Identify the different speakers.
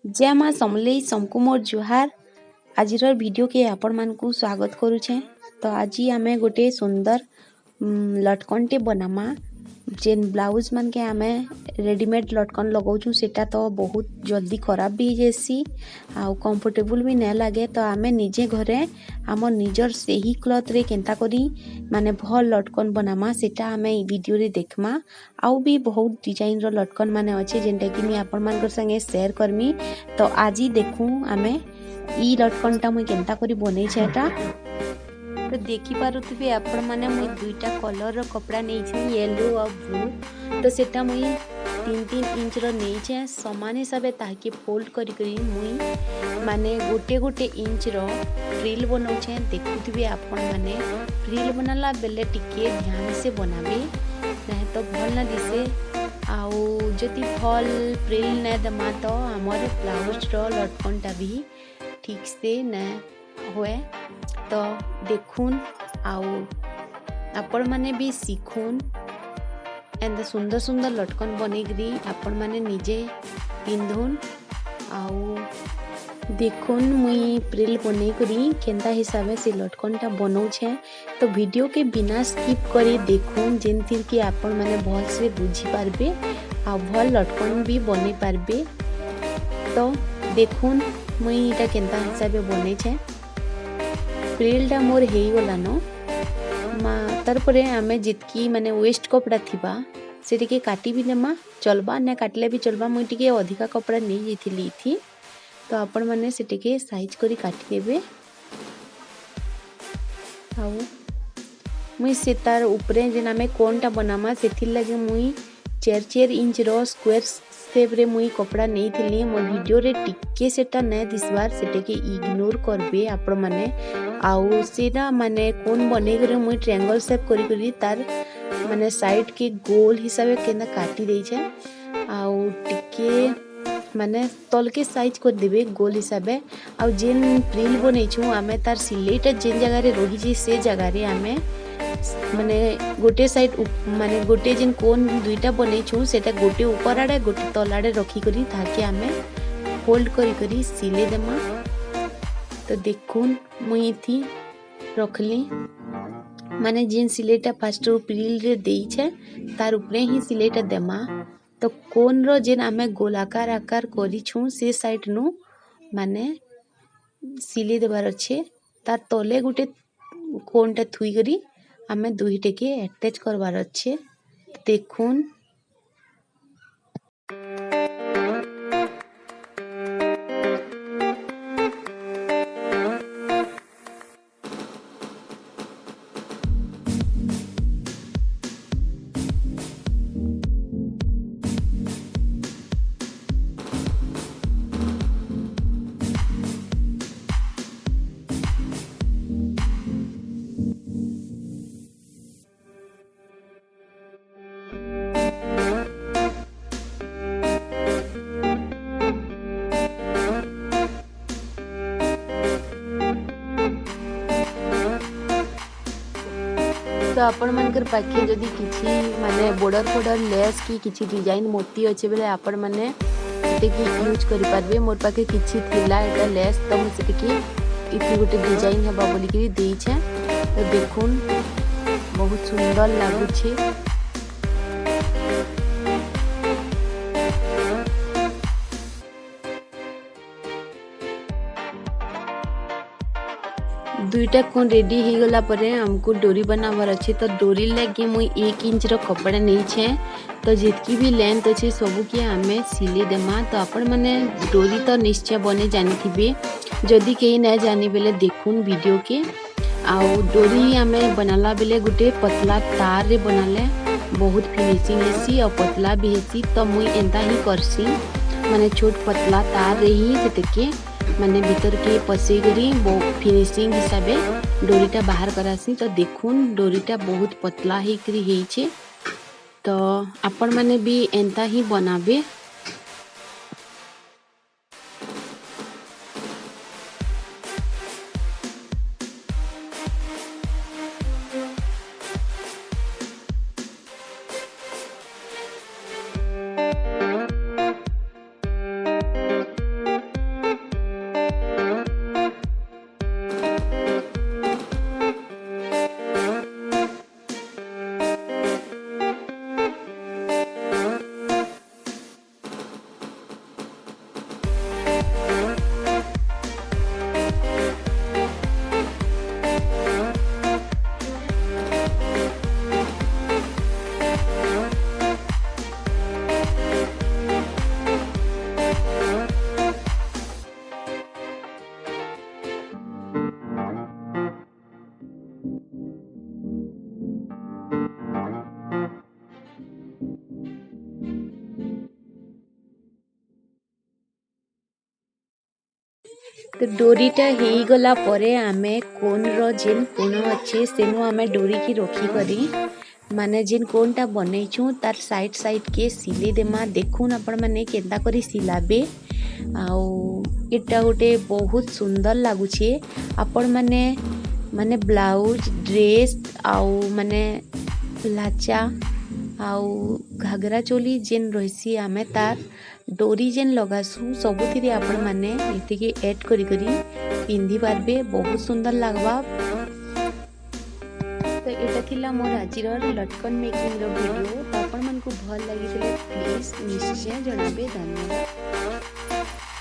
Speaker 1: जय माँ समलेई समकु मोर जुहार। आज वीडियो के आपण मानकु स्वागत करुछे। तो आज आमे गोटे सुंदर लटकनटे बनामा जेन ब्लाउज मन के आमे रेडीमेड लटकन लगाउछु सेटा तो बहुत जल्दी खराब भी जेसी आ कंफर्टेबल भी न लागे। तो आमे निजे घरे आम निजर सही क्लथ रे केंता करी माने भल लटकन बनामा सेटा आमे ई वीडियो रे देखमा। आउ भी बहुत डिजाइन रो लटकन माने अच्छे जेंटा कि मी आपण मानकर संगे शेयर करमी। तो आज ही देखू आमे ई लटकनटा मुई केंता करी बनै छेटा। तो देखि पारुथिबे आपण माने मुई दुईटा कलर रो कपड़ा नै छी येलो और ब्लू। तो सेटा मुई 3-3 इंच रो नै छे समान हिसाबे ताकि फोल्ड करी करी मुई माने गोटे गोटे इंच रो फ्रिल बनाउ छे। देखुथिबे आपण माने फ्रिल बनाला बेले टिके ध्यान से बनाबे नहीं तो भल ना दिसे। आउ जति भल फ्रिल नै दमा तो हमर ब्लाउज रो लटकनटा भी ठीक से न होए। तो देखुन आउ आपण माने भी सीखुन एंड सुंदर सुंदर लटकन बनेगरी आपण माने निजे पिंधुन। आउ देखुन मुई प्रिल बनै करी केंता हिसाबे से लटकनटा बनाउ छे। तो वीडियो के बिना स्किप करी देखुन जेंतिर कि आपण माने भल से बुझी पारबे आ भल लटकन भी बनै पारबे। तो देखुन मुई इटा केंता हिसाबे बनै छे। फ्रिलटा मोर हेई गला न तार परे आमे जितकी माने वेस्ट कपड़ा थिबा से टिके काटी भी नेमा चलबा ने काटले भी चलबा। मुई टिके अधिका कपड़ा नै जेथिली थी तो आपण माने से टिके साइज करी काटी देबे। आउ मुई से तार ऊपरे जेन आमे कोनटा बनामा सेथिर लागि मुई 4 इंच रो स्क्वायर शेप रे मुई कपड़ा नै थिली। मोर वीडियो रे टिके सेटा नै दिसबार सेटे के इग्नोर करबे आपण माने। आउ सेटा माने कोन बनै करे मुई ट्रायंगल शेप करी करी तार माने साइड के गोल हिसाबे केना काटी देइ छे। आउ टिके माने तल के साइज कर देबे गोल हिसाबे। आउ जेन प्रिल बनै छु आमे तार सिलेटा जेन जगह रे रही जे से जगह रे आमे माने गोटे साइड माने गोटे जेन कोन दुईटा बनै छु सेटा गोटे ऊपर आड़े गोटे तल आड़े रखी करी ताकि आमे फोल्ड करी करी सिले देमा। तो देखुन मुई थी रखली माने जेन सिलेटा फास्ट रो प्रिल रे देई छे तार ऊपरे ही सिलेटा देमा। तो कोन रो जेन आमे गोलाकार आकार करी छु से साइड नु माने सिले देबार छे। तार तले गोटे कोनटा थुई करी आमे दुईटे के अटैच करबार छे। देखुन तो आपण मानकर पाखे जदि किछि माने बॉर्डर फोर्डर लेस की किछि डिजाइन मोती अच्छे बेले आपण माने एते की यूज करि पारबे। मोर पाखे किछि थिला एटा लेस तो मु सेते की इति गोटे डिजाइन हेबा बोली करी देई छे। तो देखुन बहुत सुंदर लागु छे। दुईटा कोन रेडी हो गला परे हमको डोरी बनावर अच्छे। तो डोरी लगे मुई 1 इंच रो कपड़ा नहीं छे। तो जितकी भी लेंथ अच्छे सबू के आमे सिले देमा। तो आपण माने डोरी तो निश्चय बने जानी थिबे जदि कहीं न जानी बेले देखुन वीडियो के। आउ डोरी आमे बनाला बेले गोटे पतला तार रे बनाले बहुत फिनिशिंग हेसी और पतला भी हेसी। तो मुई एंता ही करसी माने छोट पतला तार रे ही सेतके माने भीतर के पसे करी फिनिशिंग हिसाबे डोरीटा बाहर करासी। तो देखुन डोरीटा बहुत पतला ही करी हेई छे। तो आपण माने भी एंता ही बनाबे। तो डोरीटा हो गला परे आमे कोन रो जेन कोण अच्छे सेनु आमे डोरी की रखी करी माने जेन कोनटा बनैछु तार साइड साइड के सिले देमा देखुन आपण माने केंता करी सिलाबे आउ एटा गोटे बहुत सुंदर लागुछे आपण माने माने ब्लाउज ड्रेस आउ माने लाचा आउ घाघरा चोली जेन रहिसी आमे तार डोरी जेन लगासु सबुथिरे आपण माने एतिके ऐड करी करी पिंधि पारबे बहुत सुंदर लागबा। तो एटा थिला मोर आजिर लटकन मेकिंग रो वीडियो। तो आपण मानकु भल लागिले प्लीज निश्चय जणाबे। धन्यवाद।